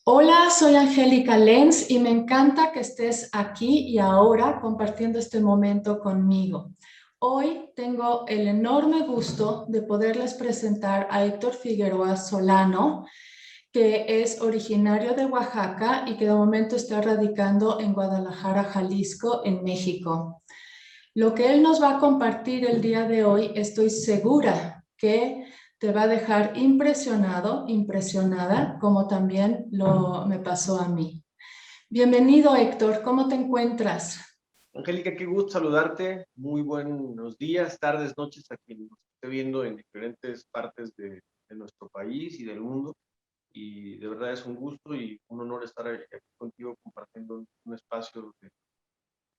Hola, soy Angélica Lenz y me encanta que estés aquí y ahora compartiendo este momento conmigo. Hoy tengo el enorme gusto de poderles presentar a Héctor Figueroa Solano, que es originario de Oaxaca y que de momento está radicando en Guadalajara, Jalisco, en México. Lo que él nos va a compartir el día de hoy, estoy segura que te va a dejar impresionado, impresionada, como también me pasó a mí. Bienvenido, Héctor. ¿Cómo te encuentras? Angélica, qué gusto saludarte. Muy buenos días, tardes, noches a quien nos esté viendo en diferentes partes de nuestro país y del mundo. Y de verdad es un gusto y un honor estar aquí contigo compartiendo un espacio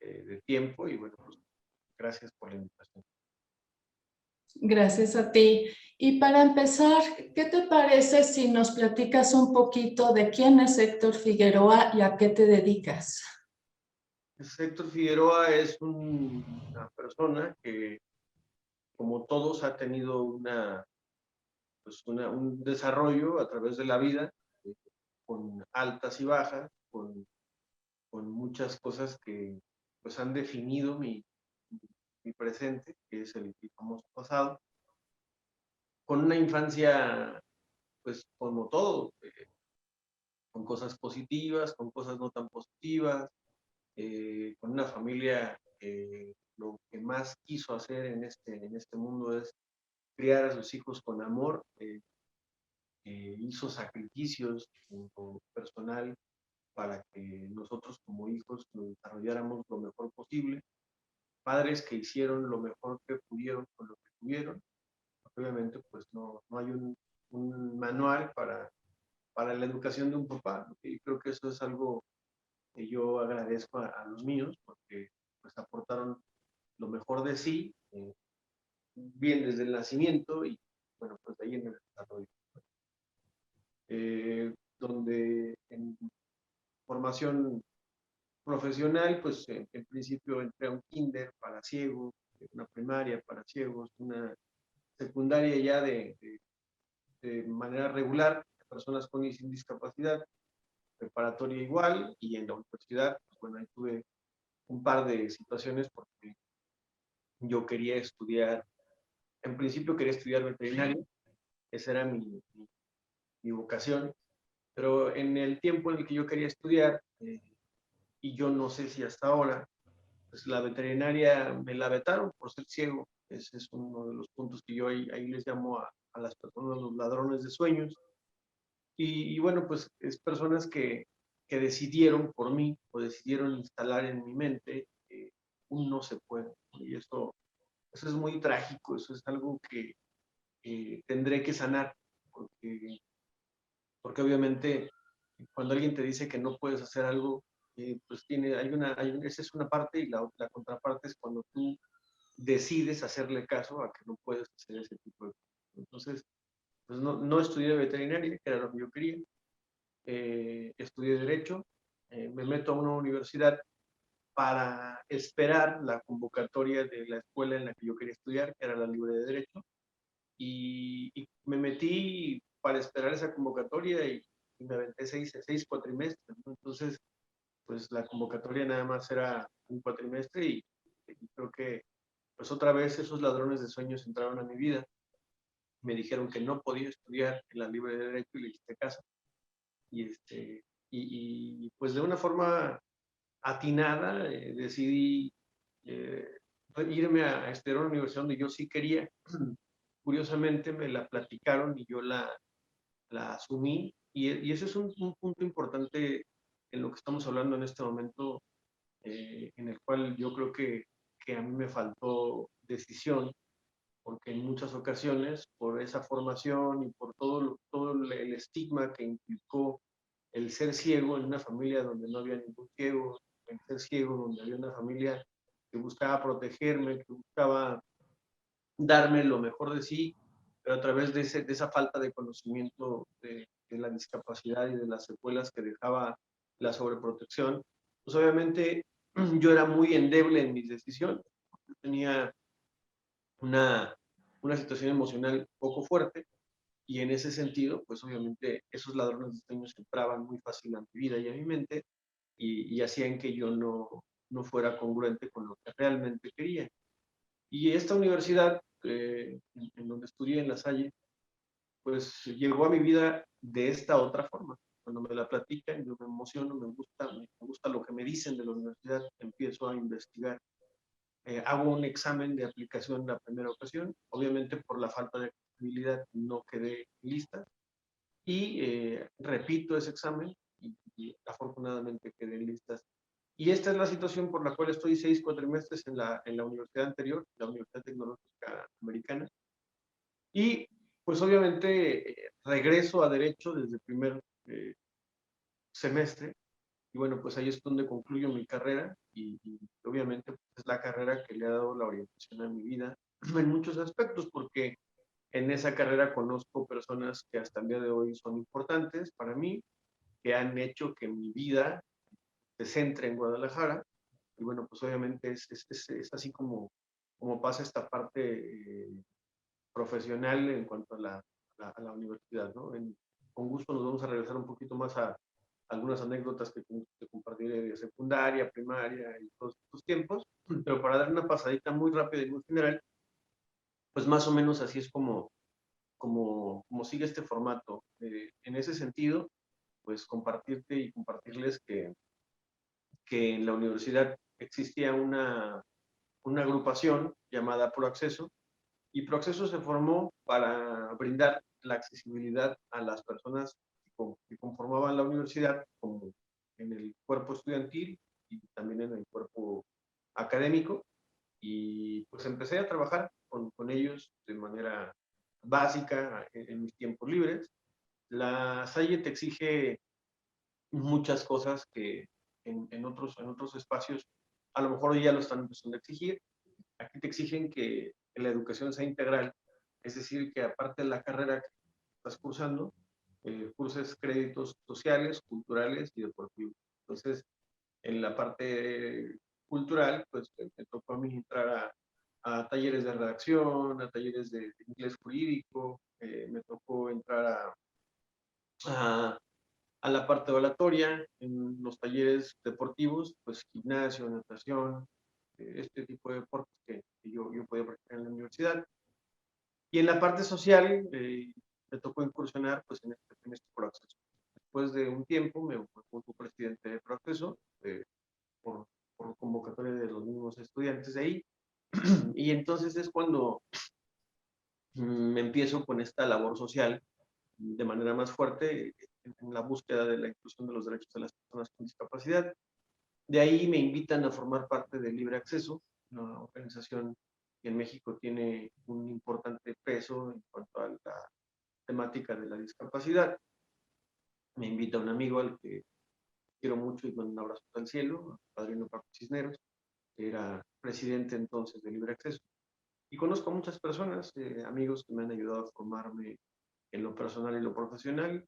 de tiempo. Y bueno, pues gracias por la invitación. Gracias a ti. Y para empezar, ¿qué te parece si nos platicas un poquito de quién es Héctor Figueroa y a qué te dedicas? Héctor Figueroa es una persona que, como todos, ha tenido un desarrollo a través de la vida, eh, con altas y bajas, con muchas cosas que pues han definido mi presente, que es el famoso pasado, con una infancia, pues como todo, con cosas positivas, con cosas no tan positivas, con una familia que lo que más quiso hacer en este mundo es criar a sus hijos con amor, hizo sacrificios en lo personal para que nosotros como hijos nos desarrolláramos lo mejor posible, padres que hicieron lo mejor que pudieron con lo que tuvieron. Obviamente, pues no hay un manual para la educación de un papá, ¿no? Y creo que eso es algo que yo agradezco a los míos, porque pues aportaron lo mejor de sí, bien desde el nacimiento y bueno, pues ahí en el desarrollo. Donde en formación profesional, pues en principio entré a un kinder para ciegos, una primaria para ciegos, una secundaria ya de manera regular, personas con y sin discapacidad, preparatoria igual, y en la universidad, pues bueno, ahí tuve un par de situaciones porque yo quería estudiar, en principio quería estudiar veterinario, esa era mi vocación, pero en el tiempo en el que yo quería estudiar, y yo no sé si hasta ahora, pues la veterinaria me la vetaron por ser ciego. Ese es uno de los puntos que yo ahí les llamo a las personas los ladrones de sueños. Y bueno, pues es personas que decidieron por mí o decidieron instalar en mi mente que un no se puede. Y eso es muy trágico, eso es algo que tendré que sanar, porque, porque obviamente cuando alguien te dice que no puedes hacer algo, pues esa es una parte y la contraparte es cuando tú decides hacerle caso a que no puedes hacer ese tipo de cosas. Entonces, pues no estudié veterinaria, que era lo que yo quería, estudié Derecho, me meto a una universidad para esperar la convocatoria de la escuela en la que yo quería estudiar, que era la Libre de Derecho, y me metí para esperar esa convocatoria y me aventé seis cuatrimestres, ¿no? Entonces, pues la convocatoria nada más era un cuatrimestre y creo que pues otra vez esos ladrones de sueños entraron a mi vida, me dijeron que no podía estudiar en la Libre de Derecho y le hice caso. Y, pues de una forma atinada decidí eh, irme a estudiar a una universidad donde yo sí quería. Curiosamente me la platicaron y yo la asumí. Y ese es un punto importante en lo que estamos hablando en este momento, en el cual yo creo que a mí me faltó decisión, porque en muchas ocasiones, por esa formación y por todo el estigma que implicó el ser ciego en una familia donde no había ningún ciego, el ser ciego donde había una familia que buscaba protegerme, que buscaba darme lo mejor de sí, pero a través de esa falta de conocimiento de la discapacidad y de las secuelas que dejaba la sobreprotección, pues obviamente yo era muy endeble en mis decisiones. Yo tenía una, una situación emocional poco fuerte Y en ese sentido, pues obviamente esos ladrones de sueños entraban muy fácil a mi vida y a mi mente y hacían que yo no fuera congruente con lo que realmente quería. Y esta universidad, en donde estudié en La Salle, pues llegó a mi vida de esta otra forma. Cuando me la platican, yo me emociono, me gusta lo que me dicen de la universidad, empiezo a investigar. Hago un examen de aplicación la primera ocasión, obviamente por la falta de accesibilidad no quedé lista y repito ese examen y afortunadamente quedé en listas. Y esta es la situación por la cual estoy 6 cuatrimestres en la universidad anterior, la Universidad Tecnológica Americana, y pues obviamente regreso a Derecho desde el primer eh, semestre, y bueno, pues ahí es donde concluyo mi carrera, y obviamente pues, es la carrera que le ha dado la orientación a mi vida en muchos aspectos, porque en esa carrera conozco personas que hasta el día de hoy son importantes para mí, que han hecho que mi vida se centre en Guadalajara, y bueno, pues obviamente es así como pasa esta parte profesional en cuanto a a la universidad, ¿no? Con gusto nos vamos a regresar un poquito más a algunas anécdotas que te compartiré de secundaria, primaria y todos estos tiempos, pero para dar una pasadita muy rápida y muy general, pues más o menos así es como sigue este formato. En ese sentido, pues compartirte y compartirles que en la universidad existía una agrupación llamada Proacceso, y Proacceso se formó para brindar la accesibilidad a las personas que conformaban la universidad, como en el cuerpo estudiantil y también en el cuerpo académico. Y pues empecé a trabajar con ellos de manera básica en mis tiempos libres. La Salle te exige muchas cosas que en otros espacios a lo mejor ya lo están empezando a exigir. Aquí te exigen que la educación sea integral, es decir, que aparte de la carrera que estás cursando, curses créditos sociales, culturales y deportivos. Entonces, en la parte cultural, pues me tocó a mí entrar a talleres de redacción, a talleres de inglés jurídico, me tocó entrar a, a la parte oratoria, en los talleres deportivos, pues gimnasio, natación, este tipo de deportes que yo podía practicar en la universidad. Y en la parte social, me tocó incursionar pues, en este proceso. Después de un tiempo me fui presidente de proceso por, por convocatoria de los mismos estudiantes de ahí. Y entonces es cuando me empiezo con esta labor social de manera más fuerte en la búsqueda de la inclusión de los derechos de las personas con discapacidad. De ahí me invitan a formar parte de Libre Acceso, una organización que en México tiene un importante peso en cuanto a la temática de la discapacidad. Me invita un amigo al que quiero mucho y mando un abrazo al cielo, padrino Paco Cisneros, que era presidente entonces de Libre Acceso. Y conozco a muchas personas, amigos que me han ayudado a formarme en lo personal y lo profesional.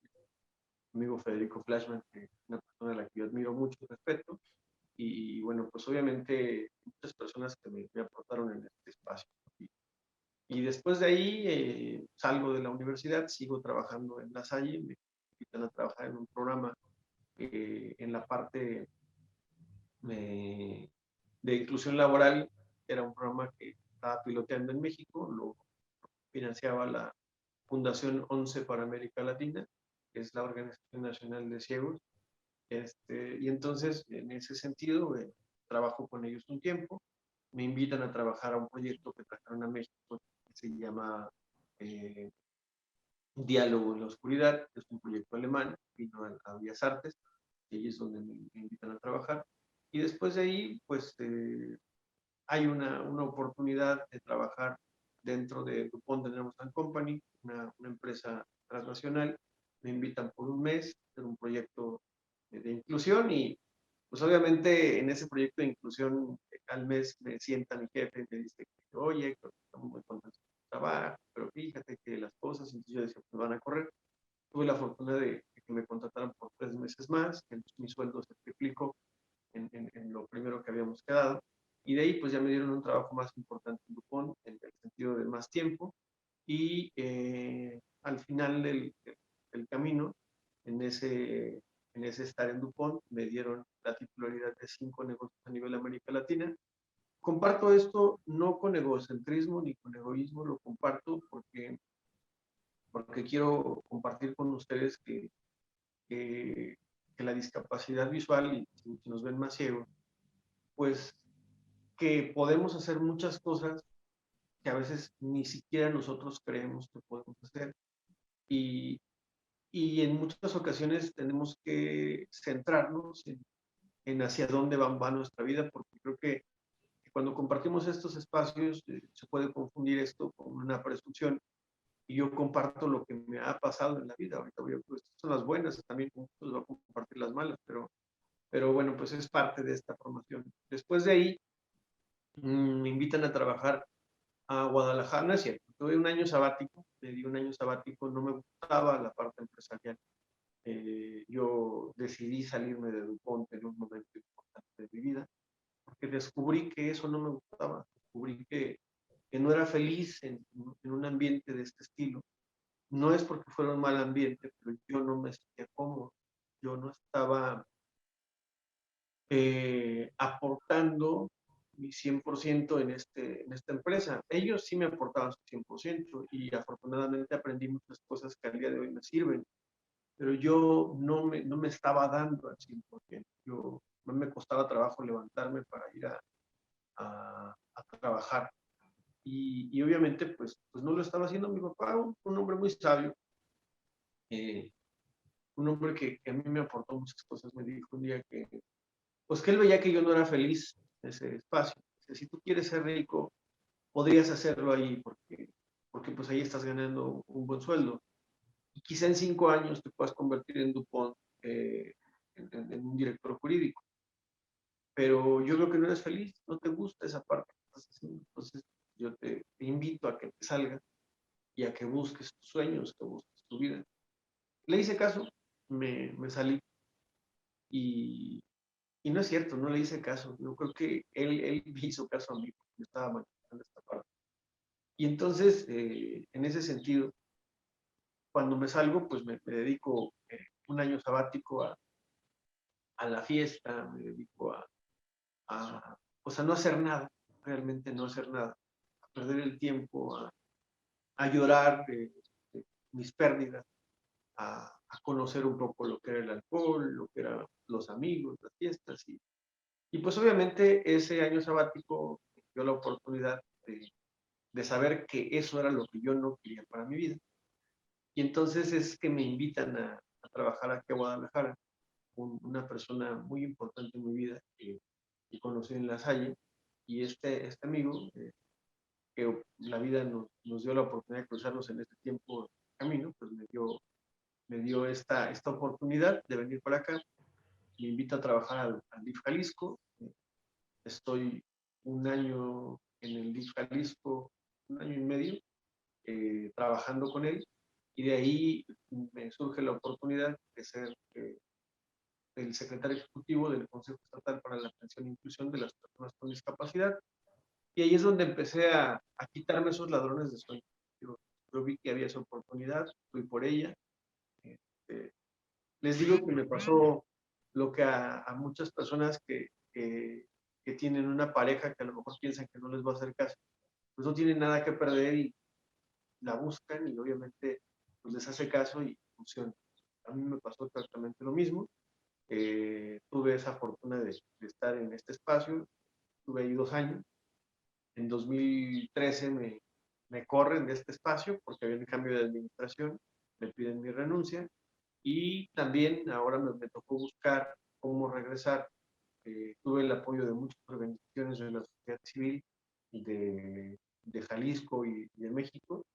Mi amigo Federico Flashman, que es una persona a la que yo admiro mucho y respeto. Y bueno, pues obviamente muchas personas que me aportaron en este espacio. Y después de ahí salgo de la universidad, sigo trabajando en La Salle, me invitan a trabajar en un programa en la parte de inclusión laboral. Era un programa que estaba piloteando en México, lo financiaba la Fundación 11 para América Latina, que es la Organización Nacional de Ciegos. Y entonces, en ese sentido, trabajo con ellos un tiempo, me invitan a trabajar a un proyecto que trajeron a México que se llama eh, Diálogo en la Oscuridad, que es un proyecto alemán, vino a Bellas Artes, y ahí es donde me invitan a trabajar. Y después de ahí, pues hay una oportunidad de trabajar dentro de DuPont Energy Company, una empresa transnacional. Me invitan por un mes a hacer un proyecto de inclusión y pues obviamente en ese proyecto de inclusión al mes me sienta mi jefe y me dice, oye, estamos muy contentos con tu trabajo, pero fíjate que las cosas, entonces yo decía, pues van a correr. Tuve la fortuna de que me contrataran por 3 meses más, que mi sueldo se triplicó en lo primero que habíamos quedado. Y de ahí pues ya me dieron un trabajo más importante en Dupont, en el sentido de más tiempo. Y al final final del camino, en ese estar en DuPont, me dieron la titularidad de 5 negocios a nivel América Latina. Comparto esto no con egocentrismo ni con egoísmo, lo comparto porque quiero compartir con ustedes que la discapacidad visual, y si nos ven más ciegos, pues que podemos hacer muchas cosas que a veces ni siquiera nosotros creemos que podemos hacer. Y, en muchas ocasiones tenemos que centrarnos en hacia dónde va nuestra vida, porque creo que cuando compartimos estos espacios se puede confundir esto con una presunción, y yo comparto lo que me ha pasado en la vida. Ahorita pues, son las buenas, también pues, voy a compartir las malas, pero bueno, pues es parte de esta formación. Después de ahí, me invitan a trabajar a Guadalajara, no es cierto, tuve un año sabático, me di un año sabático, no me gustaba la parte empresarial. Yo decidí salirme de DuPont en un momento importante de mi vida, porque descubrí que eso no me gustaba, descubrí que no era feliz en un ambiente de este estilo. No es porque fuera un mal ambiente, pero yo no me sentía cómodo, yo no estaba aportando mi 100% en esta empresa. Ellos sí me aportaban su 100% y afortunadamente aprendí muchas cosas que al día de hoy me sirven, pero yo no me estaba dando al 100%. No me costaba trabajo levantarme para ir a trabajar. Y obviamente pues no lo estaba haciendo mi papá, un hombre muy sabio, eh, un hombre que a mí me aportó muchas cosas. Me dijo un día pues que él veía que yo no era feliz en ese espacio. Dice, si tú quieres ser rico, podrías hacerlo ahí, porque pues ahí estás ganando un buen sueldo. Y quizá en 5 años te puedas convertir en DuPont, en un director jurídico. Pero yo creo que no eres feliz, no te gusta esa parte que estás haciendo. Entonces yo te invito a que te salgas y a que busques tus sueños, que busques tu vida. Le hice caso, me salí, y no es cierto, no le hice caso. Yo creo que él me hizo caso a mí, porque yo estaba manejando esta parte. Y entonces, en ese sentido, cuando me salgo, pues me dedico un año sabático a la fiesta, me dedico pues a no hacer nada, realmente no hacer nada, a perder el tiempo, a llorar mis pérdidas, a conocer un poco lo que era el alcohol, lo que eran los amigos, las fiestas. Y pues obviamente ese año sabático me dio la oportunidad de saber que eso era lo que yo no quería para mi vida. Y entonces es que me invitan a trabajar aquí a Guadalajara, una persona muy importante en mi vida que conocí en La Salle, y este amigo, que la vida nos dio la oportunidad de cruzarnos en este tiempo de camino, pues me dio esta oportunidad de venir para acá. Me invita a trabajar al DIF Jalisco. Estoy un año en el DIF Jalisco, un año y medio, trabajando con él, y de ahí me surge la oportunidad de ser el secretario ejecutivo del Consejo Estatal para la Atención e Inclusión de las Personas con Discapacidad. Y ahí es donde empecé a quitarme esos ladrones de sueño. Yo vi que había esa oportunidad, fui por ella. Eh, Les digo que me pasó lo que a muchas personas que tienen una pareja que a lo mejor piensan que no les va a hacer caso, pues no tienen nada que perder y la buscan, y obviamente pues les hace caso y funciona. A mí me pasó exactamente lo mismo. Tuve esa fortuna de estar en este espacio, estuve ahí 2 años. En 2013 me corren de este espacio porque había un cambio de administración, me piden mi renuncia, y también ahora me tocó buscar cómo regresar. Tuve el apoyo de muchas organizaciones de la sociedad civil de Jalisco y de México,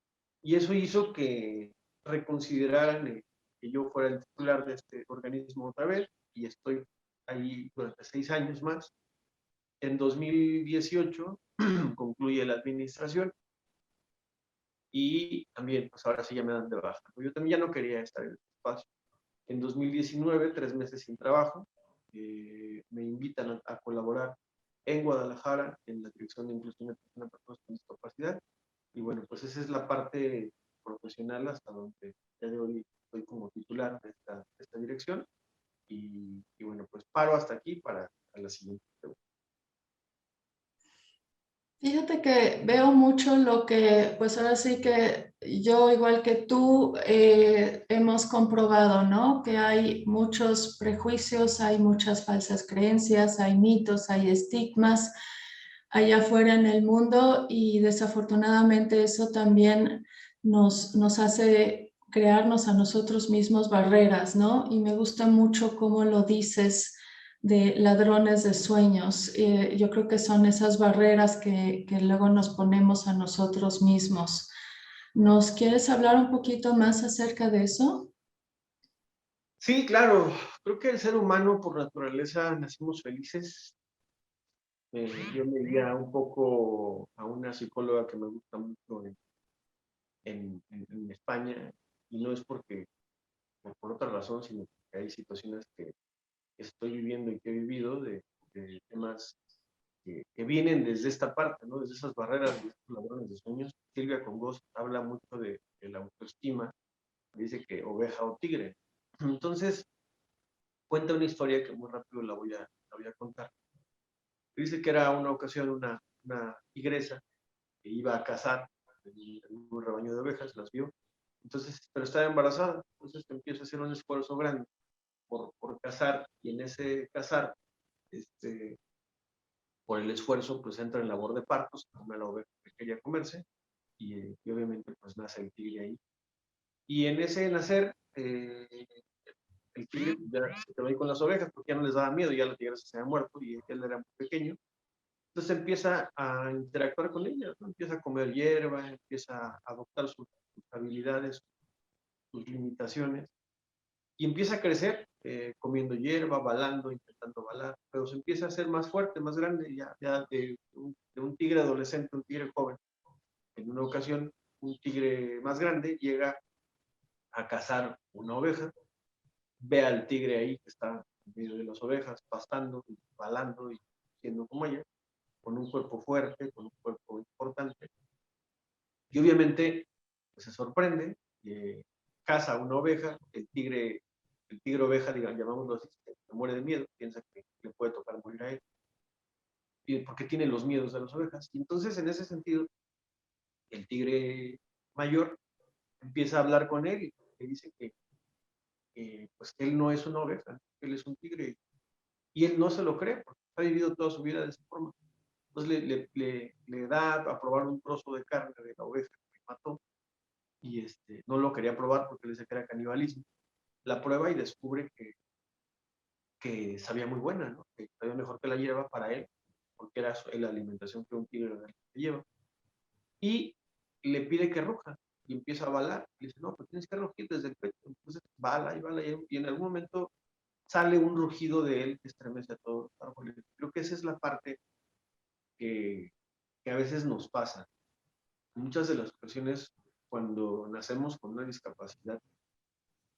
y eso hizo que reconsideraran que yo fuera el titular de este organismo otra vez, y estoy ahí durante 6 años más. En 2018 concluye la administración, y también, pues ahora sí ya me dan de baja. Yo también ya no quería estar en este espacio. En 2019, 3 meses sin trabajo, me invitan a colaborar en Guadalajara en la Dirección de Inclusión de Personas con Discapacidad. Y bueno, pues esa es la parte profesional hasta donde ya de hoy estoy como titular de esta dirección. Y bueno, pues paro hasta aquí para la siguiente pregunta. Fíjate que veo mucho lo que, pues ahora sí que yo, igual que tú, hemos comprobado, ¿no? Que hay muchos prejuicios, hay muchas falsas creencias, hay mitos, hay estigmas allá afuera en el mundo y desafortunadamente eso también nos hace crearnos a nosotros mismos barreras, ¿no? Y me gusta mucho cómo lo dices de ladrones de sueños. Yo creo que son esas barreras que luego nos ponemos a nosotros mismos. ¿Nos quieres hablar un poquito más acerca de eso? Sí, claro. Creo que el ser humano por naturaleza nacimos felices. Yo leía un poco a una psicóloga que me gusta mucho en España, y no es porque por otra razón, sino porque hay situaciones que estoy viviendo y que he vivido de temas que vienen desde esta parte, ¿no? Desde esas barreras, de estos ladrones de sueños. Silvia Congos habla mucho de la autoestima, dice que oveja o tigre. Entonces, cuenta una historia que muy rápido la voy a contar. Dice que era una ocasión una tigresa que iba a cazar en un rebaño de ovejas, las vio, entonces, pero estaba embarazada, entonces empieza a hacer un esfuerzo grande por cazar, y en ese cazar, por el esfuerzo, pues entra en labor de partos, come la oveja que quería comerse, y obviamente pues nace el tigre ahí. Y en ese nacer, el tigre ya se quedó ahí con las ovejas porque ya no les daba miedo, ya la tigresa se había muerto y él era muy pequeño. Entonces empieza a interactuar con ella, ¿no? Empieza a comer hierba, empieza a adoptar sus habilidades, sus limitaciones, y empieza a crecer comiendo hierba, balando, intentando balar, pero se empieza a hacer más fuerte, más grande, ya de un tigre adolescente, un tigre joven. En una ocasión, un tigre más grande llega a cazar una oveja, ve al tigre ahí que está en medio de las ovejas, pastando, balando y siendo como ella, con un cuerpo fuerte, con un cuerpo importante. Y obviamente pues, se sorprende, caza una oveja, el tigre oveja, digamos, llamámoslo así, se muere de miedo, piensa que le puede tocar morir a él, y porque tiene los miedos de las ovejas. Y entonces, en ese sentido, el tigre mayor empieza a hablar con él y le dice pues, que él no es una oveja, que él es un tigre. Y él no se lo cree, porque ha vivido toda su vida de esa forma. Entonces le da a probar un trozo de carne de la oveja que mató, y no lo quería probar porque le decía que era canibalismo. La prueba y descubre que sabía muy buena, ¿no? Que sabía mejor que la hierba para él, porque era la alimentación que un tigre lleva. Y le pide que ruja, y empieza a balar. Y le dice, no, pues tienes que rugir desde el pecho. Entonces bala y bala, y en algún momento sale un rugido de él que estremece a todos los árboles. Creo que esa es la parte que, que a veces nos pasa. En muchas de las ocasiones, cuando nacemos con una discapacidad,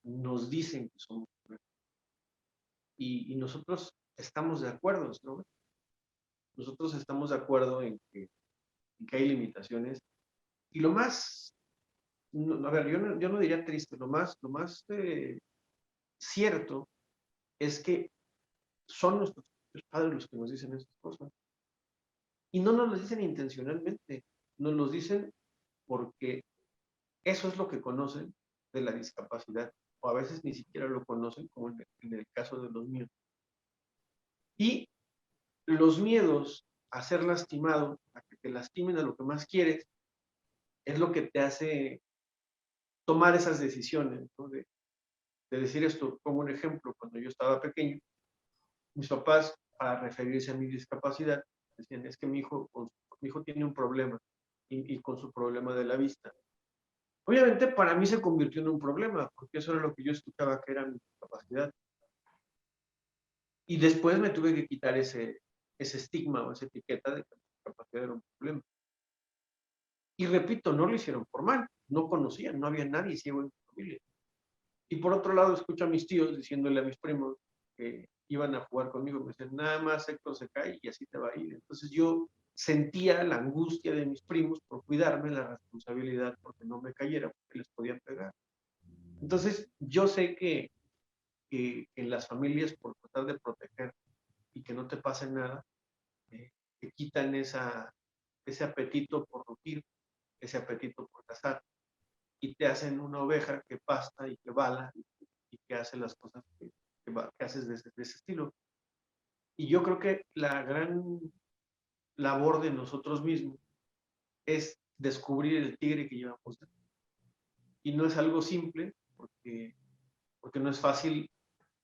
nos dicen que somos, y nosotros estamos de acuerdo, ¿no? Nosotros estamos de acuerdo en que hay limitaciones. Y lo más, no, a ver, yo no diría triste, lo más cierto es que son nuestros padres los que nos dicen estas cosas. Y no nos lo dicen intencionalmente, nos lo dicen porque eso es lo que conocen de la discapacidad, o a veces ni siquiera lo conocen, como en el caso de los míos. Y los miedos a ser lastimado, a que te lastimen a lo que más quieres, es lo que te hace tomar esas decisiones, ¿no? De decir esto como un ejemplo. Cuando yo estaba pequeño, mis papás, para referirse a mi discapacidad, decían, es que mi hijo tiene un problema, y con su problema de la vista. Obviamente para mí se convirtió en un problema, porque eso era lo que yo escuchaba que era mi discapacidad. Y después me tuve que quitar ese estigma o esa etiqueta de que la discapacidad era un problema. Y repito, no lo hicieron por mal, no conocían, no había nadie ciego en su familia. Y por otro lado, escucho a mis tíos diciéndole a mis primos que iban a jugar conmigo, me decían, nada más Héctor se cae y así te va a ir. Entonces yo sentía la angustia de mis primos por cuidarme, la responsabilidad porque no me cayera, porque les podían pegar. Entonces, yo sé que en las familias, por tratar de proteger y que no te pase nada, te quitan ese apetito por rugir, ese apetito por cazar, y te hacen una oveja que pasta y que bala y que hace las cosas que haces de ese estilo. Y yo creo que la gran labor de nosotros mismos es descubrir el tigre que llevamos dentro. Y no es algo simple, porque no es fácil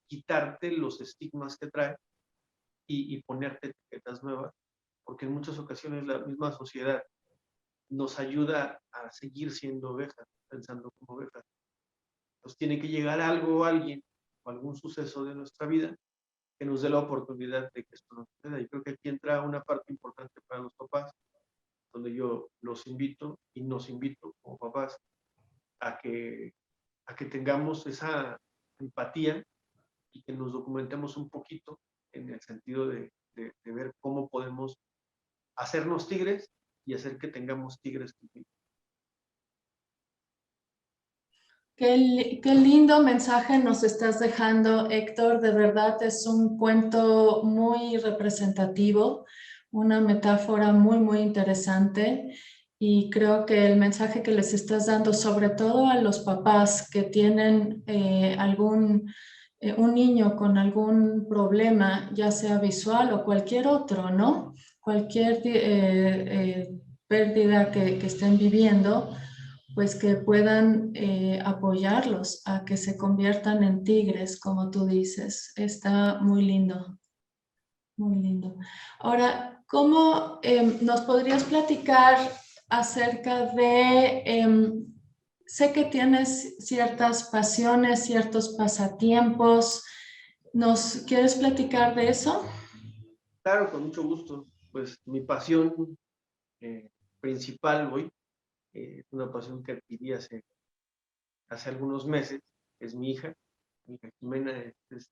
quitarte los estigmas que trae y ponerte etiquetas nuevas, porque en muchas ocasiones la misma sociedad nos ayuda a seguir siendo ovejas, pensando como ovejas. Pues tiene que llegar algo, alguien o algún suceso de nuestra vida que nos dé la oportunidad de que esto no suceda. Y creo que aquí entra una parte importante para los papás, donde yo los invito y nos invito como papás a que tengamos esa empatía y que nos documentemos un poquito en el sentido de ver cómo podemos hacernos tigres y hacer que tengamos tigres contigo. Qué lindo mensaje nos estás dejando, Héctor. De verdad es un cuento muy representativo, una metáfora muy, muy interesante. Y creo que el mensaje que les estás dando, sobre todo a los papás que tienen un niño con algún problema, ya sea visual o cualquier otro, ¿no? Cualquier pérdida que estén viviendo, pues que puedan apoyarlos a que se conviertan en tigres, como tú dices. Está muy lindo, muy lindo. Ahora, ¿cómo nos podrías platicar acerca de, sé que tienes ciertas pasiones, ciertos pasatiempos? ¿Nos quieres platicar de eso? Claro, con mucho gusto. Pues mi pasión principal hoy es una pasión que adquirí hace algunos meses, es mi hija Jimena, es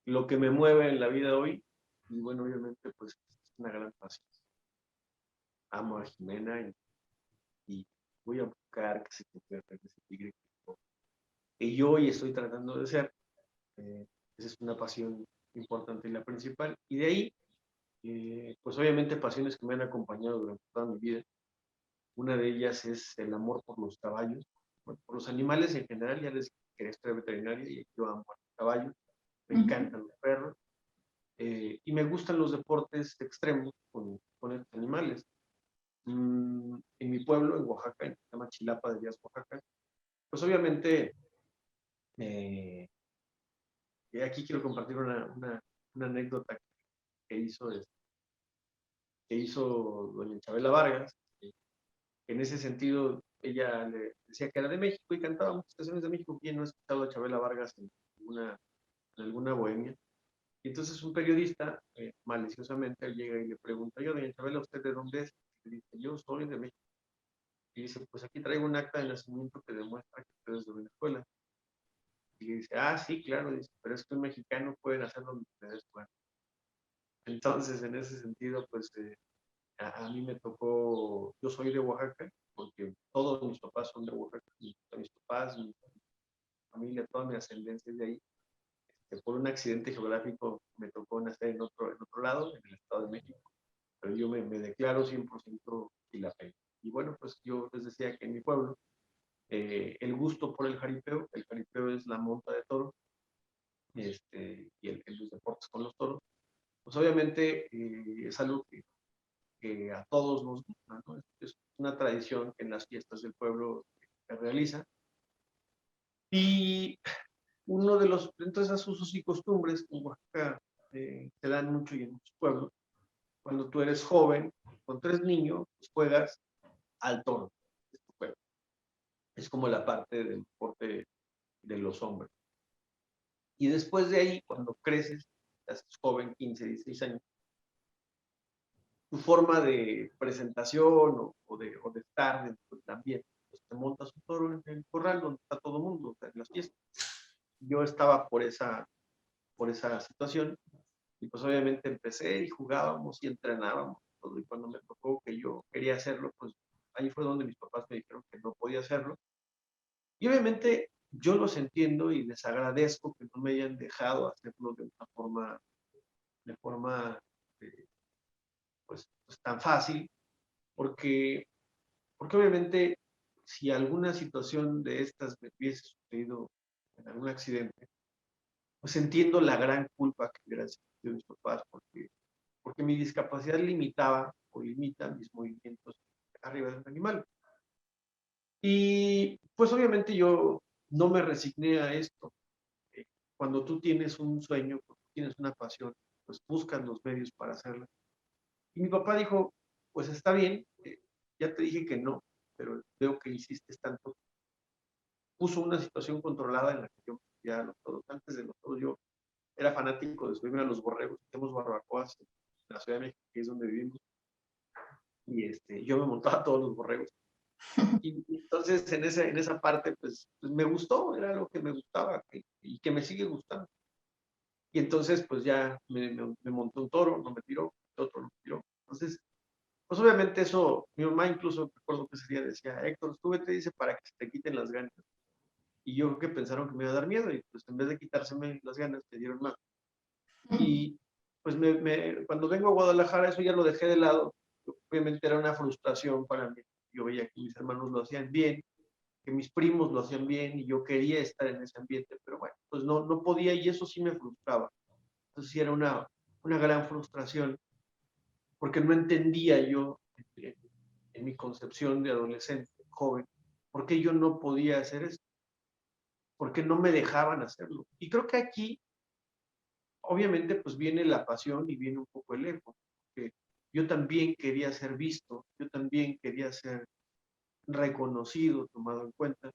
lo que me mueve en la vida hoy, y bueno, obviamente pues es una gran pasión. Amo a Jimena y voy a buscar que se convierta en ese tigre que yo hoy estoy tratando de ser. Esa es una pasión importante y la principal. Y de ahí, pues obviamente pasiones que me han acompañado durante toda mi vida. Una de ellas es el amor por los caballos, bueno, por los animales en general. Ya les dije que estoy veterinaria y yo amo a los caballos, me encantan los perros, y me gustan los deportes extremos con estos animales. En mi pueblo, en Oaxaca, se llama Chilapa de Díaz, Oaxaca, pues obviamente, eh, aquí quiero compartir una anécdota que hizo, que hizo doña Chabela Vargas. En ese sentido, ella le decía que era de México y cantaba muchas canciones de México. ¿Quién no ha escuchado a Chabela Vargas en alguna bohemia? Y entonces un periodista, maliciosamente, llega y le pregunta: yo, doña Chabela, ¿usted de dónde es? Y dice: yo soy de México. Y dice: pues aquí traigo un acta de nacimiento que demuestra que usted es de Venezuela. Y le dice: ah, sí, claro. Dice: pero es que un mexicano puede nacer donde ustedes puedan. Entonces, en ese sentido, pues a mí me tocó, yo soy de Oaxaca, porque todos mis papás son de Oaxaca, mis papás, mi familia, toda mi ascendencia es de ahí. Por un accidente geográfico me tocó nacer en otro lado, en el Estado de México, pero yo me declaro 100% chilapeño. Y bueno, pues yo les decía que en mi pueblo, el gusto por el jaripeo es la monta de toros, y los deportes con los toros, pues obviamente es algo que a todos nos gusta, ¿no? Es una tradición que en las fiestas del pueblo se realiza. Y uno de los, entonces, esos usos y costumbres que en Oaxaca se dan mucho y en muchos pueblos, cuando tú eres joven, cuando tú eres niño, pues juegas al toro. Es como la parte del deporte de los hombres. Y después de ahí, cuando creces, estás joven, 15, 16 años, tu forma de presentación o de estar dentro también, pues te montas un toro en el corral donde está todo el mundo, o sea, en las fiestas. Yo estaba por esa situación y pues obviamente empecé y jugábamos y entrenábamos todo, y cuando me tocó que yo quería hacerlo, pues ahí fue donde mis papás me dijeron que no podía hacerlo. Y obviamente yo los entiendo y les agradezco que no me hayan dejado hacerlo de una forma, de forma eh, pues tan fácil, porque, porque obviamente si alguna situación de estas me hubiese sucedido en algún accidente, pues entiendo la gran culpa que hubieran sentido mis papás, porque mi discapacidad limitaba o limita mis movimientos arriba de un animal. Y pues obviamente yo no me resigné a esto. Eh, Cuando tú tienes un sueño, cuando tienes una pasión, pues buscas los medios para hacerlo. Y mi papá dijo, pues está bien, ya te dije que no, pero veo que insistes tanto. Puso una situación controlada en la que yo ya los toros, antes de los toros, yo era fanático de subirme a los borregos, tenemos barbacoas en la Ciudad de México, que es donde vivimos, y yo me montaba todos los borregos. Y entonces en esa parte, pues me gustó, era lo que me gustaba y que me sigue gustando. Y entonces, pues ya me montó un toro, no me tiró, otro no me tiró. Entonces, pues obviamente eso, mi mamá incluso, recuerdo que ese día decía, Héctor, tú te dice para que se te quiten las ganas. Y yo creo que pensaron que me iba a dar miedo y pues en vez de quitárseme las ganas, me dieron más. Y pues cuando vengo a Guadalajara, eso ya lo dejé de lado. Obviamente era una frustración para mí. Yo veía que mis hermanos lo hacían bien, que mis primos lo hacían bien y yo quería estar en ese ambiente, pero bueno, pues no podía y eso sí me frustraba. Entonces sí era una gran frustración porque no entendía yo en mi concepción de adolescente, joven, por qué yo no podía hacer esto, por qué no me dejaban hacerlo. Y creo que aquí, obviamente, pues viene la pasión y viene un poco el ego, porque yo también quería ser visto, yo también quería ser reconocido, tomado en cuenta.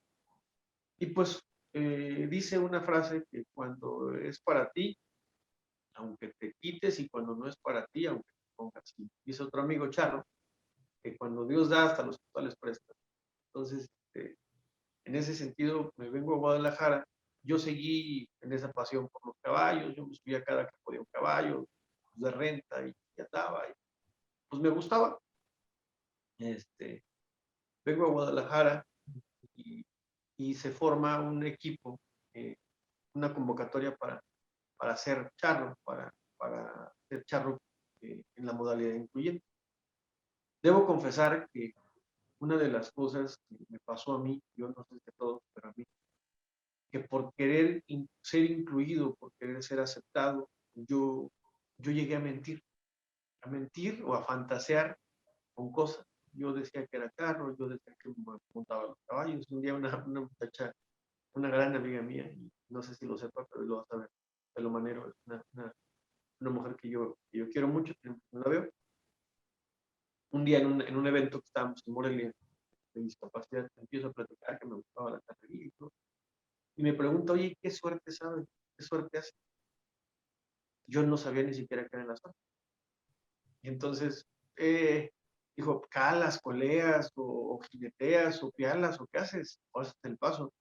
Y pues dice una frase que cuando es para ti, aunque te quites, y cuando no es para ti, aunque te pongas. Y dice otro amigo Charro, que cuando Dios da, hasta los actuales presta. Entonces, en ese sentido, me vengo a Guadalajara, yo seguí en esa pasión por los caballos, yo me subía cada que podía un caballo, pues, de renta y ataba, y pues me gustaba. Este, Vengo a Guadalajara y, y se forma un equipo, eh, una convocatoria para hacer charro, para hacer charro en la modalidad incluyente. Debo confesar que una de las cosas que me pasó a mí, yo no sé si a todos, pero a mí, que por querer ser incluido, por querer ser aceptado, yo llegué a mentir o a fantasear con cosas. Yo decía que era carro, yo decía que montaba los caballos. Un día una muchacha, una gran amiga mía, y no sé si lo sepa, pero lo vas a ver, Pelo Manero, es una mujer que yo quiero mucho, no la veo. Un día en un evento que estábamos en Morelia de discapacidad, empiezo a platicar que me gustaba la carrería y todo. Y me pregunta, oye, ¿qué suerte sabe? ¿Qué suerte hace? Yo no sabía ni siquiera qué era la suerte. Y entonces, dijo, calas, coleas, o jineteas, o pialas, o qué haces, o haces el paso.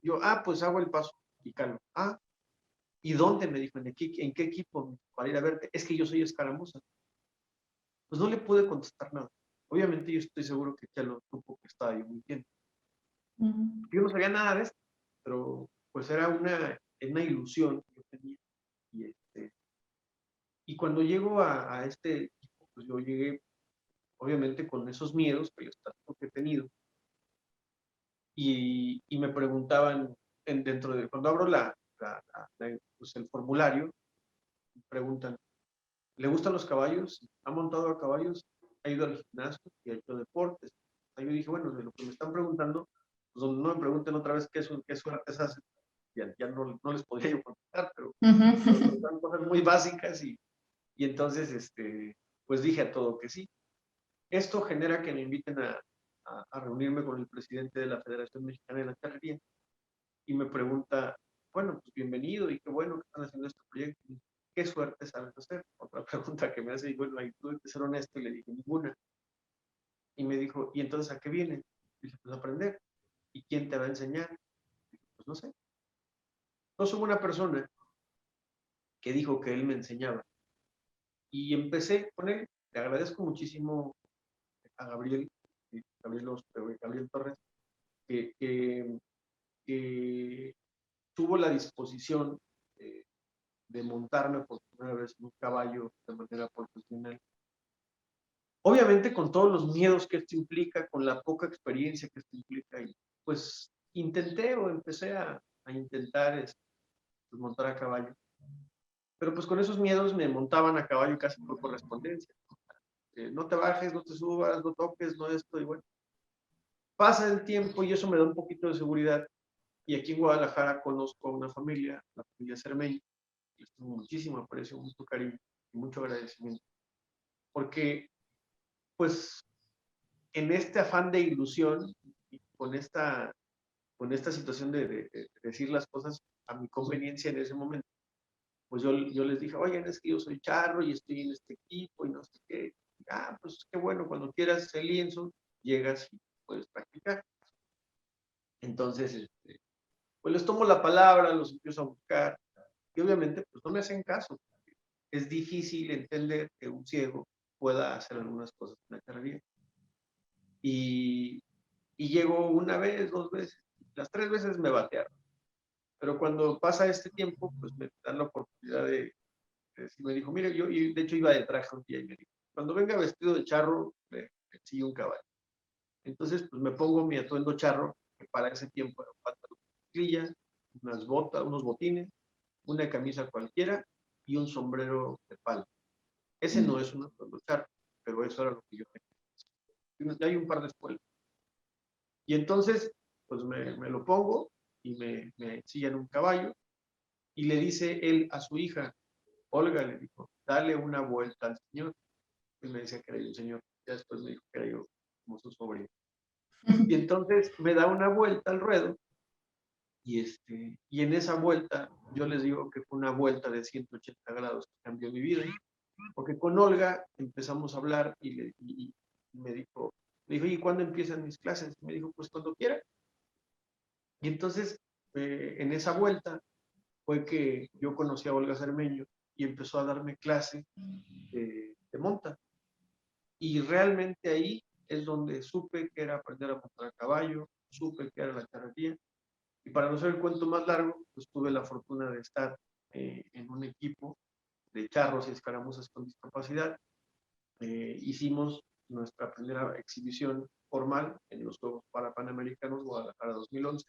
Yo, pues hago el paso y calo. ¿Y dónde? Me dijo, ¿en qué equipo para ir a verte? Es que yo soy escaramuza. Pues no le pude contestar nada. Obviamente yo estoy seguro que Chelo supo que estaba yo mintiendo. Yo no sabía nada de esto, pero pues era una ilusión que yo tenía. Y, y cuando llego a este equipo, pues yo llegué obviamente con esos miedos que he tenido. Y me preguntaban, dentro de, cuando abro pues el formulario, me preguntan, ¿le gustan los caballos? ¿Ha montado a caballos? ¿Ha ido al gimnasio y ha hecho deportes? Yo dije, bueno, de lo que me están preguntando, pues no me pregunten otra vez qué suertes hacen. Ya no les podría yo contestar, pero son cosas muy básicas y entonces, pues dije a todo que sí. Esto genera que me inviten a reunirme con el presidente de la Federación Mexicana de la Charrería y me pregunta, bueno, pues bienvenido y qué bueno que están haciendo este proyecto. ¿Qué suerte sabes hacer? Otra pregunta que me hace, y bueno, ahí tuve que ser honesto y le dije, ninguna. Y me dijo, ¿y entonces a qué viene? Dije, pues a aprender. ¿Y quién te va a enseñar? Dije, pues no sé. Entonces hubo una persona que dijo que él me enseñaba y empecé con él. le agradezco muchísimo a Gabriel Torres, que, que, que tuvo la disposición de montarme por primera vez en un caballo de manera profesional. Obviamente con todos los miedos que esto implica, con la poca experiencia que esto implica, y pues intenté o empecé a intentar pues, montar a caballo. Pero pues con esos miedos me montaban a caballo casi por correspondencia. No te bajes, no te subas, no toques, no esto, y bueno. Pasa el tiempo y eso me da un poquito de seguridad. Y aquí en Guadalajara conozco a una familia, la familia Cermeño, y les tengo muchísimo aprecio, mucho cariño y mucho agradecimiento. Porque pues en este afán de ilusión y con esta situación de decir las cosas a mi conveniencia en ese momento, pues yo les dije, oigan, es que yo soy charro y estoy en este equipo y no sé qué. Ah, pues qué bueno, cuando quieras el lienzo, llegas y puedes practicar. Entonces, pues les tomo la palabra, los empiezo a buscar y obviamente pues no me hacen caso. Es difícil entender que un ciego pueda hacer algunas cosas en la carrería. Y llego una vez, dos veces, las tres veces me batearon. Pero cuando pasa este tiempo, pues me dan la oportunidad de decir, me dijo, mire, yo y de hecho iba de traje un día y me dijo, cuando venga vestido de charro, le sigue un caballo. Entonces, pues me pongo mi atuendo charro, que para ese tiempo era un pantalón de mezclilla, unas botas, unos botines, una camisa cualquiera y un sombrero de palo. Ese no es un atuendo charro, pero eso era lo que yo tenía. Hay un par de espuelas. Y entonces, pues me lo pongo y me ensillan un caballo y le dice él a su hija, Olga, le dijo, dale una vuelta al señor. Y me decía que era yo un señor. Ya después me dijo que era yo como su sobrino. Y entonces me da una vuelta al ruedo y en esa vuelta yo les digo que fue una vuelta de 180 grados que cambió mi vida. Porque con Olga empezamos a hablar y me dijo, ¿y cuándo empiezan mis clases? Y me dijo, pues cuando quiera. Y entonces, en esa vuelta fue que yo conocí a Olga Cermeño y empezó a darme clase de monta. Y realmente ahí es donde supe que era aprender a montar a caballo, supe que era la charrería. Y para no ser el cuento más largo, pues tuve la fortuna de estar en un equipo de charros y escaramuzas con discapacidad. Hicimos nuestra primera exhibición formal en los Juegos Panamericanos Guadalajara 2011,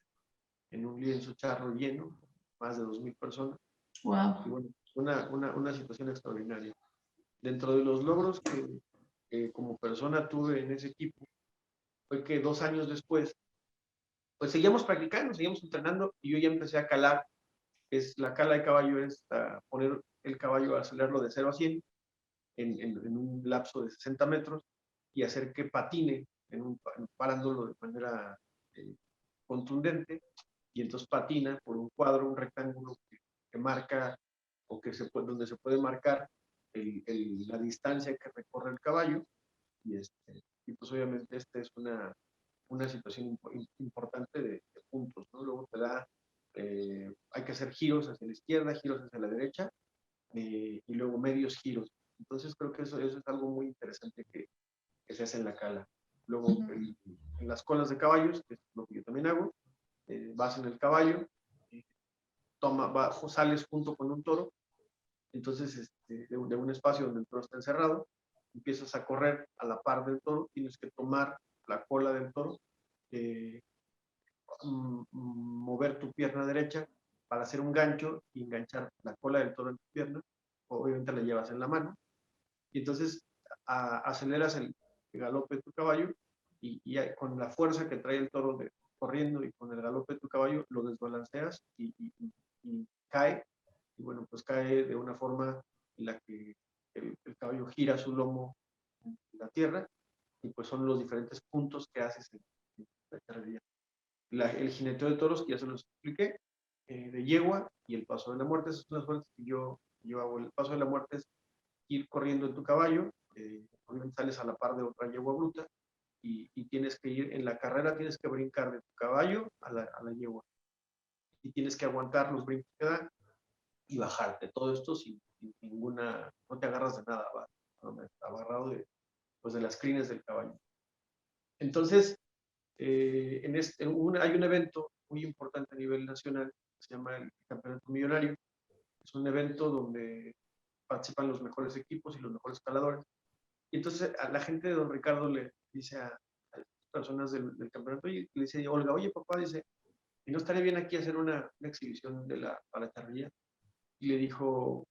en un lienzo charro lleno, más de 2,000 personas. Wow. Y bueno, una situación extraordinaria. Dentro de los logros que como persona tuve en ese equipo, fue que 2 años después, pues seguíamos practicando, seguíamos entrenando y yo ya empecé a calar. La cala de caballo es poner el caballo a acelerarlo de 0 a 100 en un lapso de 60 metros y hacer que patine parándolo de manera contundente, y entonces patina por un cuadro, un rectángulo que marca o donde se puede marcar la distancia que recorre el caballo, y pues obviamente es una situación importante de puntos, ¿no? Luego te da, hay que hacer giros hacia la izquierda, giros hacia la derecha, y luego medios giros. Entonces creo que eso es algo muy interesante que se hace en la cala. Luego en las colas de caballos, que es lo que yo también hago, vas en el caballo, sales junto con un toro, entonces de un espacio donde el toro está encerrado, empiezas a correr a la par del toro, tienes que tomar la cola del toro, eh, mover tu pierna derecha para hacer un gancho y enganchar la cola del toro en tu pierna, obviamente la llevas en la mano, y entonces aceleras el galope de tu caballo y con la fuerza que trae el toro corriendo y con el galope de tu caballo lo desbalanceas y cae, y bueno, pues cae de una forma en la que el caballo gira su lomo en la tierra, y pues son los diferentes puntos que haces en la carrería. El jineteo de toros, que ya se los expliqué, de yegua y el paso de la muerte, esas son las vueltas que yo hago. El paso de la muerte es ir corriendo en tu caballo, obviamente sales a la par de otra yegua bruta, y tienes que ir en la carrera, tienes que brincar de tu caballo a la yegua, y tienes que aguantar los brincos que dan y bajarte. Todo esto sin ninguna, no te agarras de nada, ¿va? agarrado de, pues, de las crines del caballo. Entonces, hay un evento muy importante a nivel nacional, que se llama el Campeonato Millonario. Es un evento donde participan los mejores equipos y los mejores escaladores. Y entonces a la gente de don Ricardo le dice a las personas del campeonato, y le dice Olga, oye papá, dice, ¿y no estaría bien aquí hacer una exhibición para la charrería? Y le dijo,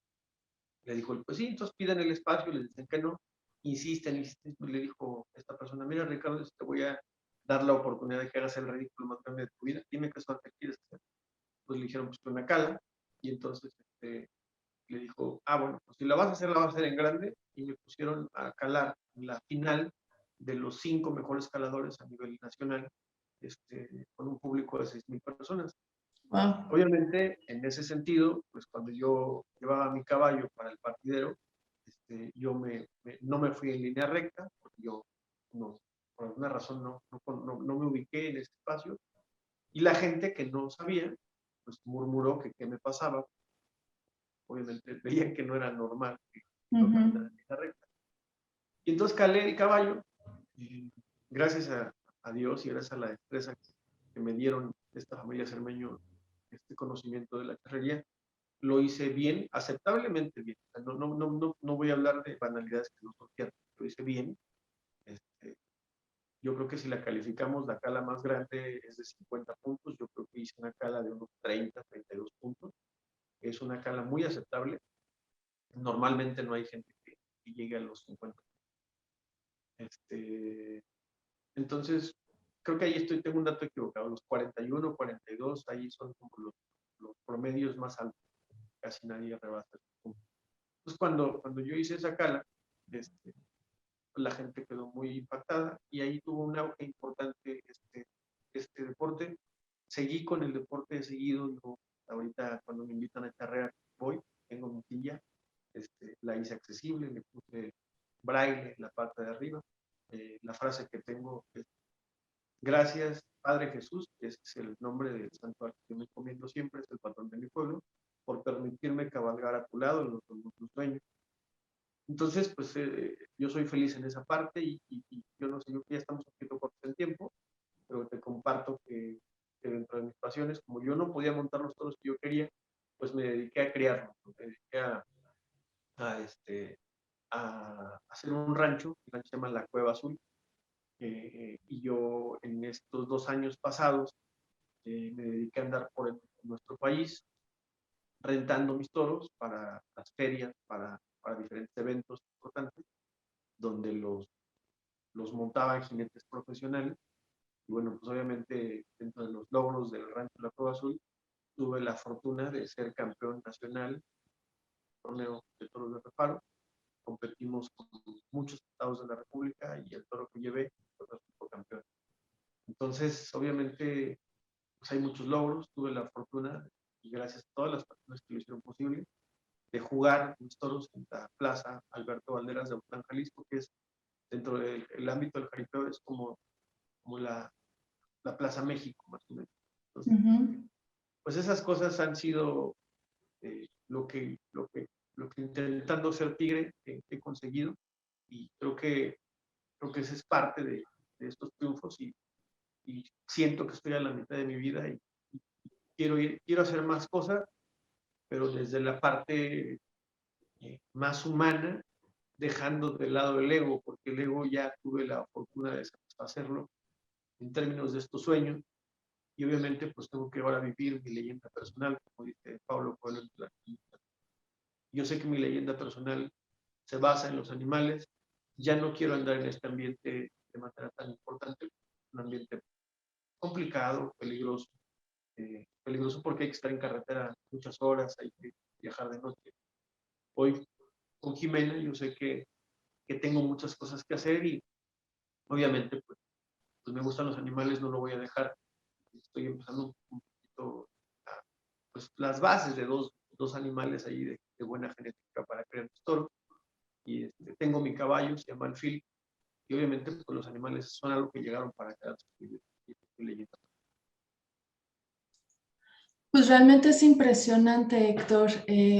pues sí, entonces piden el espacio, les dicen que no, insisten, le dijo esta persona, mira Ricardo, te voy a dar la oportunidad de que hagas el ridículo más grande de tu vida, dime qué suerte quieres hacer. Pues le dijeron, pues que una cala, y entonces le dijo, bueno, pues si la vas a hacer, la vas a hacer en grande, y me pusieron a calar la final de los 5 mejores caladores a nivel nacional, con un público de 6,000 personas. Wow. Obviamente, en ese sentido, pues cuando yo llevaba mi caballo para el partidero, yo no me fui en línea recta, porque yo por alguna razón no me ubiqué en ese espacio, y la gente que no sabía, pues murmuró que qué me pasaba. Obviamente veían que no era normal que no caminara en línea recta. Y entonces calé el caballo, y gracias a Dios y gracias a la destreza que me dieron esta familia Cermeño, este conocimiento de la carrería, lo hice bien, aceptablemente bien. O sea, no voy a hablar de banalidades que no son ciertas, lo hice bien. Yo creo que si la calificamos, la cala más grande es de 50 puntos, yo creo que hice una cala de unos 30, 32 puntos. Es una cala muy aceptable. Normalmente no hay gente que llegue a los 50. Entonces, creo que ahí tengo un dato equivocado, los 41, 42, ahí son como los promedios más altos, casi nadie rebasa. Entonces, cuando yo hice esa cala, la gente quedó muy impactada y ahí tuvo un auge importante este deporte. Seguí con el deporte seguido, ahorita cuando me invitan a carrera voy, tengo mi silla, la hice accesible, le puse braille en la parte de arriba. La frase que tengo es: gracias, Padre Jesús, que ese es el nombre del santo al que yo me encomiendo siempre, es el patrón de mi pueblo, por permitirme cabalgar a tu lado en los sueños. Entonces, pues yo soy feliz en esa parte y yo no sé, yo que ya estamos un poquito cortos en tiempo, pero te comparto que dentro de mis pasiones, como yo no podía montar los toros que yo quería, pues me dediqué a criarlos, me dediqué a hacer un rancho, el rancho se llama La Cueva Azul, y yo en estos 2 años pasados me dediqué a andar por nuestro país rentando mis toros para las ferias, para diferentes eventos importantes, donde los montaban jinetes profesionales. Y bueno, pues obviamente dentro de los logros del rancho de La Cueva Azul, tuve la fortuna de ser campeón nacional, torneo de toros de reparo. Competimos con muchos estados de la República y el toro que llevé fue nuestro campeón. Entonces, obviamente, pues hay muchos logros. Tuve la fortuna, y gracias a todas las personas que lo hicieron posible, de jugar mis toros en la plaza Alberto Valderas de Autlán, Jalisco, que es dentro del ámbito del jaripeo, es como la Plaza México, más o menos. Entonces, pues esas cosas han sido lo que intentando ser tigre he conseguido, y creo que esa es parte de estos triunfos, y siento que estoy a la mitad de mi vida y quiero hacer más cosas, pero desde la parte más humana, dejando de lado el ego, porque el ego ya tuve la fortuna de satisfacerlo en términos de estos sueños, y obviamente pues tengo que ahora vivir mi leyenda personal, como dice Pablo Coelho en la quinta. Yo sé que mi leyenda personal se basa en los animales, ya no quiero andar en este ambiente de manera tan importante, un ambiente complicado, peligroso porque hay que estar en carretera muchas horas, hay que viajar de noche. Hoy con Jimena yo sé que tengo muchas cosas que hacer, y obviamente pues me gustan los animales, no lo voy a dejar. Estoy empezando un poquito pues las bases de dos animales ahí de buena genética para crear mis toros, y tengo mi caballo, se llama Alfil, y obviamente pues los animales son algo que llegaron para quedarse, y leyenda. Pues realmente es impresionante, Héctor,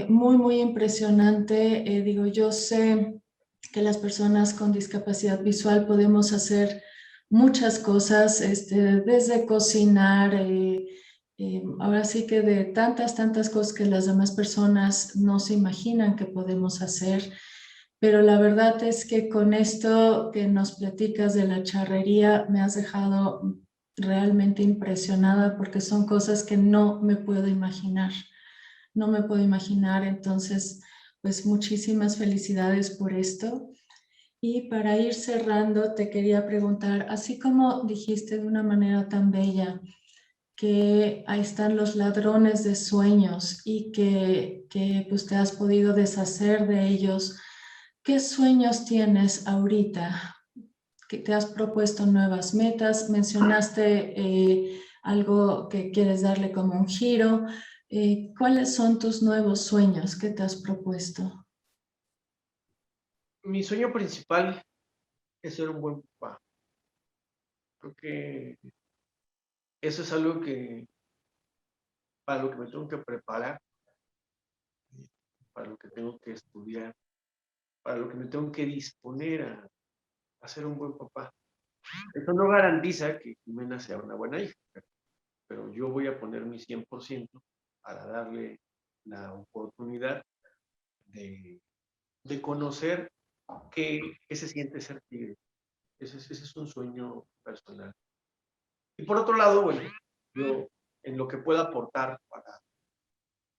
muy, muy impresionante. Digo, yo sé que las personas con discapacidad visual podemos hacer muchas cosas, desde cocinar, ahora sí que de tantas cosas que las demás personas no se imaginan que podemos hacer. Pero la verdad es que con esto que nos platicas de la charrería me has dejado realmente impresionada porque son cosas que no me puedo imaginar, no me puedo imaginar. Entonces, pues muchísimas felicidades por esto. Y para ir cerrando, te quería preguntar, así como dijiste de una manera tan bella que ahí están los ladrones de sueños y que pues te has podido deshacer de ellos, ¿qué sueños tienes ahorita? ¿Que te has propuesto nuevas metas? Mencionaste algo que quieres darle como un giro. ¿Cuáles son tus nuevos sueños que te has propuesto? Mi sueño principal es ser un buen papá. Creo que eso es algo que, para lo que me tengo que preparar, para lo que tengo que estudiar, para lo que me tengo que disponer a ser un buen papá. Eso no garantiza que Jimena sea una buena hija, pero yo voy a poner mi 100% para darle la oportunidad de, de conocer qué se siente ser tigre. Ese es un sueño personal. Y por otro lado, bueno, yo en lo que pueda aportar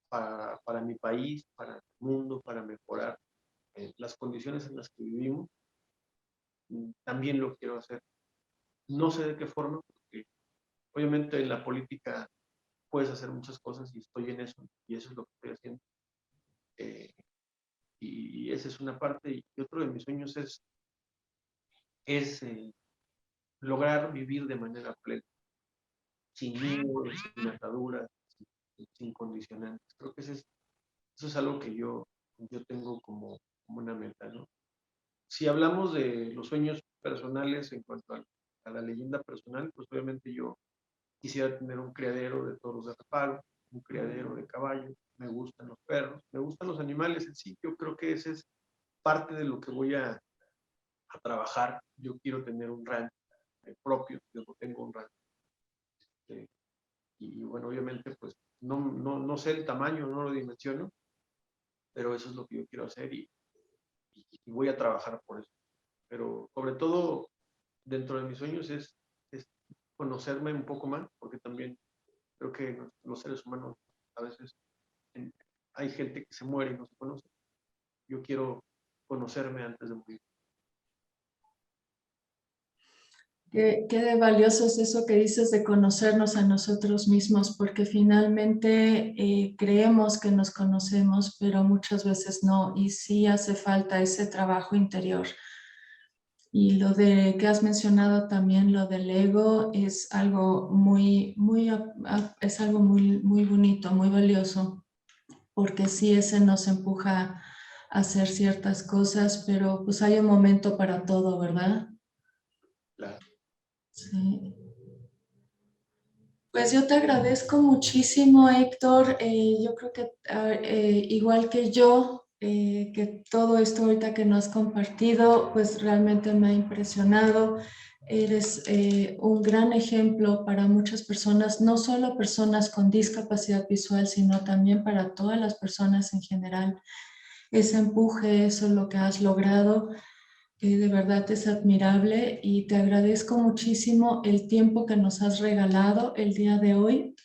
para mi país, para el mundo, para mejorar las condiciones en las que vivimos, también lo quiero hacer. No sé de qué forma, porque obviamente en la política puedes hacer muchas cosas y estoy en eso, y eso es lo que estoy haciendo. Eh, y esa es una parte, y otro de mis sueños es lograr vivir de manera plena, sin miedo, sin ataduras, sin condicionantes. Creo que eso es algo que yo tengo como una meta, ¿no? Si hablamos de los sueños personales en cuanto a la leyenda personal, pues obviamente yo quisiera tener un criadero de toros de reparo, un criadero de caballos, me gustan los perros, me gustan los animales en sí, yo creo que ese es parte de lo que voy a trabajar. Yo quiero tener un rancho propio, yo no tengo un rancho. Eh, y bueno, obviamente pues no sé el tamaño, no lo dimensiono, pero eso es lo que yo quiero hacer y voy a trabajar por eso. Pero sobre todo dentro de mis sueños es conocerme un poco más, porque también creo que los seres humanos a veces hay gente que se muere y no se conoce. Yo quiero conocerme antes de morir. Qué de valioso es eso que dices de conocernos a nosotros mismos, porque finalmente creemos que nos conocemos, pero muchas veces no, y sí hace falta ese trabajo interior. Y lo de que has mencionado también, lo del ego, es algo es algo muy bonito, muy valioso, porque sí ese nos empuja a hacer ciertas cosas, pero pues hay un momento para todo, ¿verdad? Claro. Sí. Pues yo te agradezco muchísimo, Héctor. Yo creo que igual que yo, que todo esto ahorita que nos has compartido, pues realmente me ha impresionado. Eres un gran ejemplo para muchas personas, no solo personas con discapacidad visual, sino también para todas las personas en general. Ese empuje, eso es lo que has logrado, de verdad es admirable y te agradezco muchísimo el tiempo que nos has regalado el día de hoy.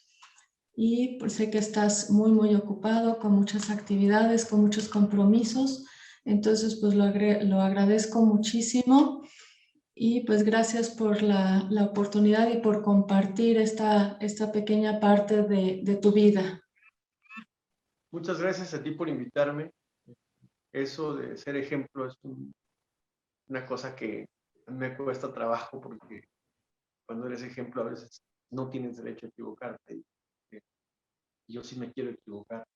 Y pues sé que estás muy ocupado con muchas actividades, con muchos compromisos. Entonces, pues lo agradezco muchísimo y pues gracias por la oportunidad y por compartir esta pequeña parte de tu vida. Muchas gracias a ti por invitarme. Eso de ser ejemplo es una cosa que me cuesta trabajo porque cuando eres ejemplo a veces no tienes derecho a equivocarte. Yo sí me quiero equivocar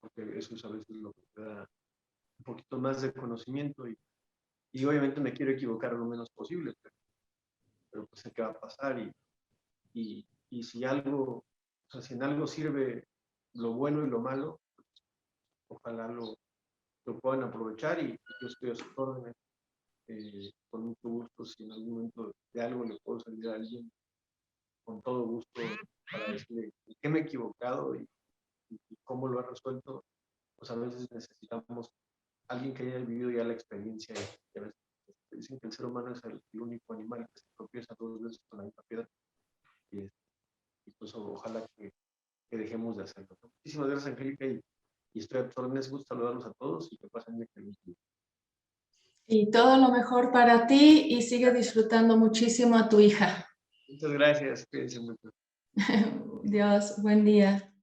porque eso es a veces lo que te da un poquito más de conocimiento y obviamente me quiero equivocar lo menos posible, pero pues sé qué va a pasar y si algo, o sea, si en algo sirve lo bueno y lo malo, pues, ojalá lo puedan aprovechar y yo estoy a sus órdenes. Con mucho gusto, si en algún momento de algo le puedo salir a alguien, con todo gusto, para decirle qué me he equivocado y cómo lo he resuelto. Pues a veces necesitamos alguien que haya vivido ya la experiencia y a veces dicen que el ser humano es el único animal que se tropieza 2 veces con la misma piedra y pues ojalá que dejemos de hacerlo, ¿no? Muchísimas gracias, Angélica, y estoy a tus órdenes. Gusto saludarlos a todos y que pasen un feliz día. Y todo lo mejor para ti y sigue disfrutando muchísimo a tu hija. Muchas gracias, cuídense mucho. Dios, buen día.